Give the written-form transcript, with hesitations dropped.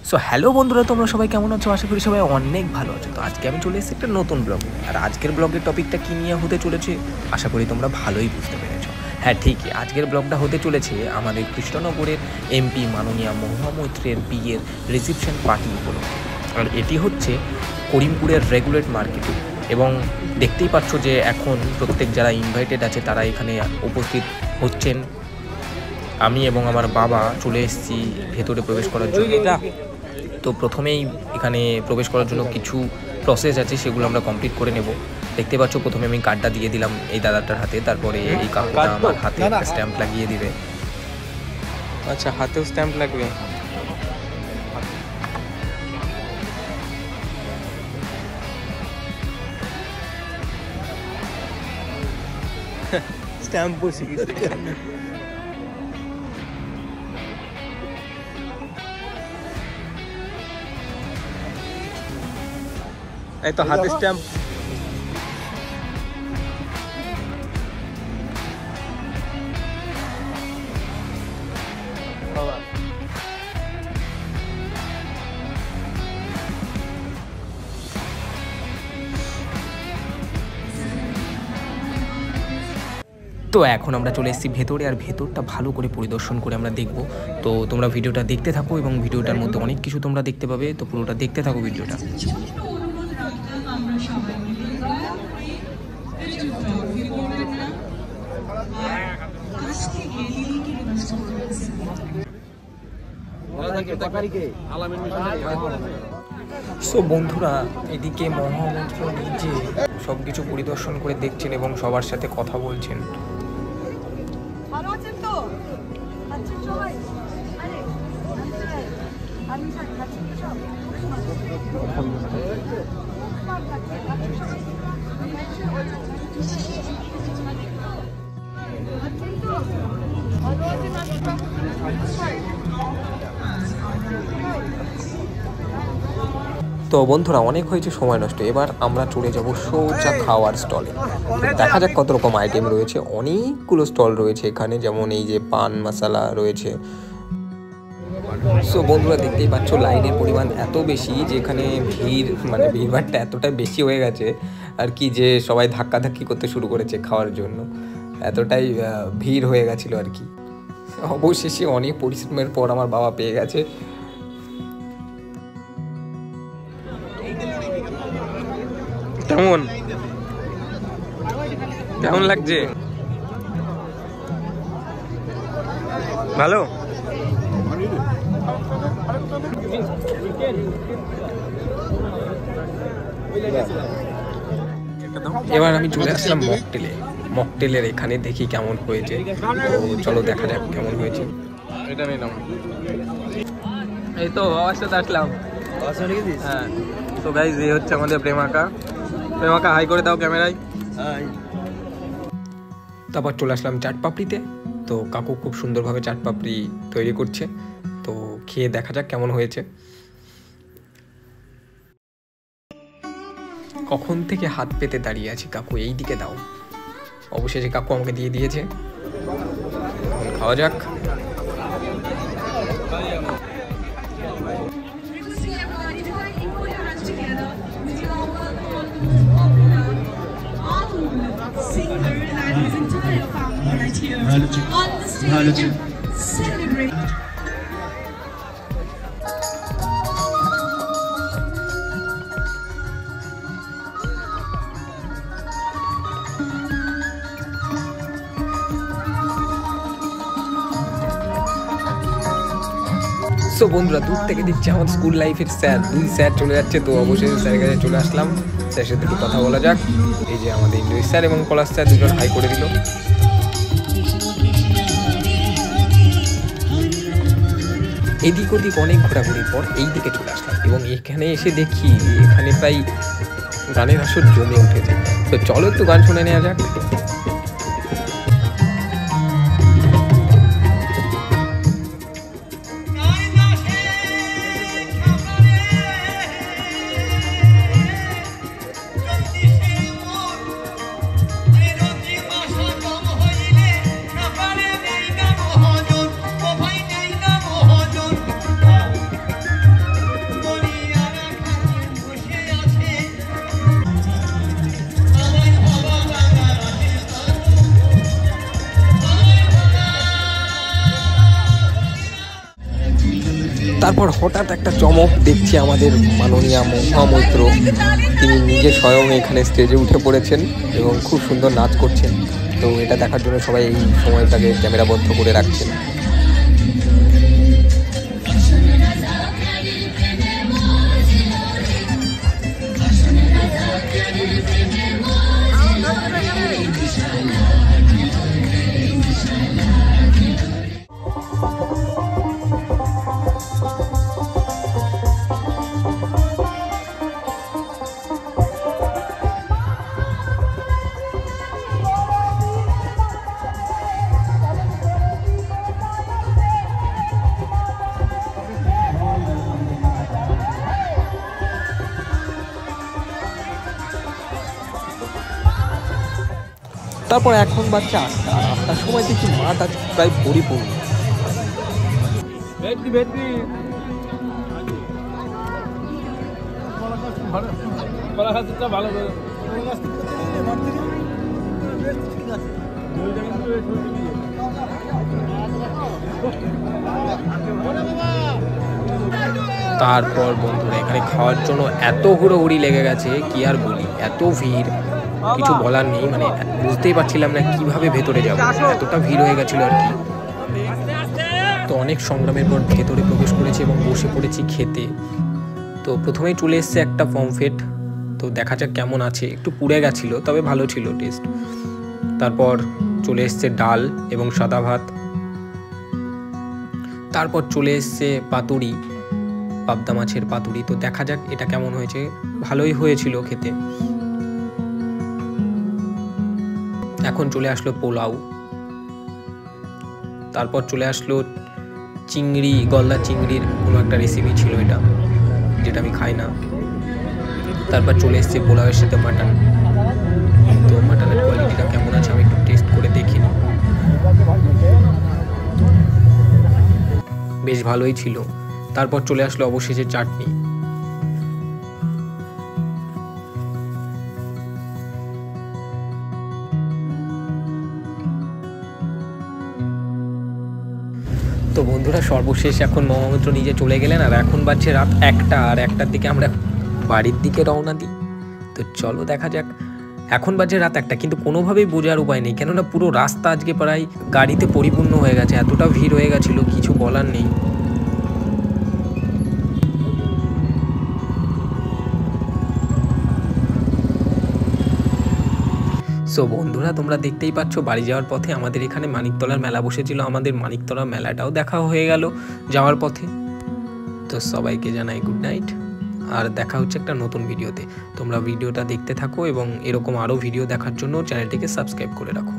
So hello বন্ধুরা, তোমরা সবাই কেমন আছো? আশা করি সবাই অনেক ভালো আছো। তো আজকে আমি চলে এসেছি একটা নতুন ব্লগ, আর আজকের ব্লগের টপিকটা কী নিয়ে হতে চলেছে আশা করি তোমরা ভালোই বুঝতে পেরেছো। হ্যাঁ ঠিকই, আজকের ব্লগটা হতে চলেছে আমাদের কৃষ্ণনগরের এমপি মাননীয়া মহুয়া মৈত্রের বিয়ের রিসেপশন পার্টি উপলক্ষে। আর এটি হচ্ছে করিমপুরের রেগুলেট মার্কেটে, এবং দেখতেই পাচ্ছ যে এখন প্রত্যেক যারা ইনভাইটেড আছে তারা এখানে উপস্থিত হচ্ছেন। আমি এবং আমার বাবা চলে এসেছি ভেতরে প্রবেশ করার জন্য। তো প্রথমেই এখানে প্রবেশ করার জন্য কিছু প্রসেস আছে, সেগুলো আমরা কমপ্লিট করে নেব। দেখতে পাচ্ছ প্রথমে আমি কার্ডটা দিয়ে দিলাম এই দাদাটার হাতে, তারপরে এই কাকুটা আমার হাতে একটা স্ট্যাম্প লাগিয়ে দিবে। আচ্ছা, হাতেও স্ট্যাম্প লাগবে। স্ট্যাম্প বসে গেছে। এই তো হাতে স্ট্যাম্প। তো এখন আমরা চলে এসেছি ভেতরে, আর ভেতরটা ভালো করে পরিদর্শন করে আমরা দেখব। তো তোমরা ভিডিওটা দেখতে থাকো, এবং ভিডিওটার মধ্যে অনেক কিছু তোমরা দেখতে পাবে। তো পুরোটা দেখতে থাকো ভিডিওটা। সো বন্ধুরা, এদিকে মহুয়া মৈত্র নিজে সব কিছু পরিদর্শন করে দেখছেন এবং সবার সাথে কথা বলছেন। তো বন্ধুরা, অনেক হয়েছে সময় নষ্ট, এবার আমরা চলে যাব সোজা খাওয়ার স্টলে। দেখা যাক কত রকম আইটেম রয়েছে। অনেকগুলো স্টল রয়েছে এখানে, যেমন এই যে পান মশলা রয়েছে। সো বন্ধুরা, দেখতেই পাচ্ছ লাইনের পরিমাণ এত বেশি যে এখানে ভিড়ভাড়টা এতটাই বেশি হয়ে গেছে আর কি, যে সবাই ধাক্কাধাক্কি করতে শুরু করেছে খাওয়ার জন্য। এতটাই ভিড় হয়ে গেছিলো আর কি। অবশেষে অনেক পরিশ্রমের পর আমার বাবা পেয়ে গেছে। কেমন কেমন লাগছে? ভালো। এবার আমি চলে আসলাম মকটেলের এখানে, দেখি কেমন হয়েছে। তো চলো দেখা যাক কেমন হয়েছে। এটা নিলাম। এই তো বাবার সাথে আসলাম। হ্যাঁ, তো গাইস এই হচ্ছে আমাদের প্রেমাকা। হাই করে দাও ক্যামেরায়। তারপর চলে আসলাম চাট পাপড়িতে। তো কাকু খুব সুন্দরভাবে চাট পাপড়ি তৈরি করছে, তো খেয়ে দেখা যাক কেমন হয়েছে। কখন থেকে হাত পেতে দাঁড়িয়ে আছি, কাকু এই দিকে দাও। অবশেষে কাকু আমাকে দিয়ে দিয়েছে, এখন খাওয়া যাক। সো বন্ধুরা, দূর থেকে দেখছি আমার স্কুল লাইফের দুই স্যার চলে যাচ্ছে। তো অবশ্যই স্যারের কাছে চলে আসলাম, স্যারের সাথে একটু কথা বলা যাক। এই যে আমাদের ইংলিশ স্যার এবং পলাশ স্যার দুজন হাই করে দিল। এদিক ওদিক অনেক ঘোরাঘুরির পর এই দিকে চলে আসলাম, এবং এখানে এসে দেখি এখানে প্রায় গানের আসর জমে উঠেছে। তো চলো একটু গান শুনে নেওয়া যাক। তারপর হঠাৎ একটা চমক দেখছি আমাদের মাননীয় মহামৈত্র, তিনি নিজে স্বয়ং এখানে স্টেজে উঠে পড়েছেন এবং খুব সুন্দর নাচ করছেন। তো এটা দেখার জন্য সবাই এই সময়টাকে ক্যামেরাবদ্ধ করে রাখছেন। তারপর এখন বাচ্চা 8টার সময় দেখি মাঠ আজ প্রায় পরিপূর্ণ। তারপর বন্ধুরা এখানে খাওয়ার জন্য এত হুড়োহুড়ি লেগে গেছে, কি আর বলি, এত ভিড় কিছু বলার নেই। মানে বুঝতেই পারছিলাম না কিভাবে ভেতরে যাবো, এতটা ভিড় হয়ে গেছিল আর কি। তো অনেক সংগ্রামের পর ভেতরে প্রবেশ করেছি এবং বসে পড়েছি খেতে। তো প্রথমেই চলে এসছে একটা পমফ্রেট, তো দেখা যাক কেমন আছে। একটু পুড়ে গেছিলো, তবে ভালো ছিল টেস্ট। তারপর চলে এসছে ডাল এবং সাদা ভাত। তারপর চলে এসছে পাতুরি, পাবদা মাছের পাতুরি। তো দেখা যাক এটা কেমন হয়েছে, ভালোই হয়েছিল খেতে। এখন চলে আসলো পোলাও। তারপর চলে আসলো চিংড়ি, গলদা চিংড়ির কোনো একটা রেসিপি ছিল এটা, যেটা আমি খাই না। তারপর চলে এসছে পোলাওয়ের সাথে মাটন। তো মাটনের কোয়ালিটিটা কেমন আছে আমি একটু টেস্ট করে দেখি। বেশ ভালোই ছিল। তারপর চলে আসলো অবশেষে চাটনি। তো বন্ধুরা সর্বশেষ এখন মহামৈত্র নিজে চলে গেলেন, আর এখন বাজছে রাত 1টা, আর 1টার দিকে আমরা বাড়ির দিকে রওনা দিই। তো চলো দেখা যাক। এখন বাজে রাত 1টা, কিন্তু কোনোভাবেই বোঝার উপায় নেই, কেননা পুরো রাস্তা আজকে প্রায় গাড়িতে পরিপূর্ণ হয়ে গেছে, এতটা ভিড় হয়ে গেছিলো কিছু বলার নেই। সো বন্ধুরা তোমরা দেখতেই পাচ্ছ বাড়ি যাওয়ার পথে আমাদের এখানে মানিকতলার মেলা বসেছিল, আমাদের মানিকতলার মেলাটাও দেখা হয়ে গেল যাওয়ার পথে। তো সবাইকে জানাই গুড নাইট, আর দেখা হচ্ছে একটা নতুন ভিডিওতে। তোমরা ভিডিওটা দেখতে থাকো এবং এরকম আরও ভিডিও দেখার জন্য চ্যানেলটিকে সাবস্ক্রাইব করে রাখো।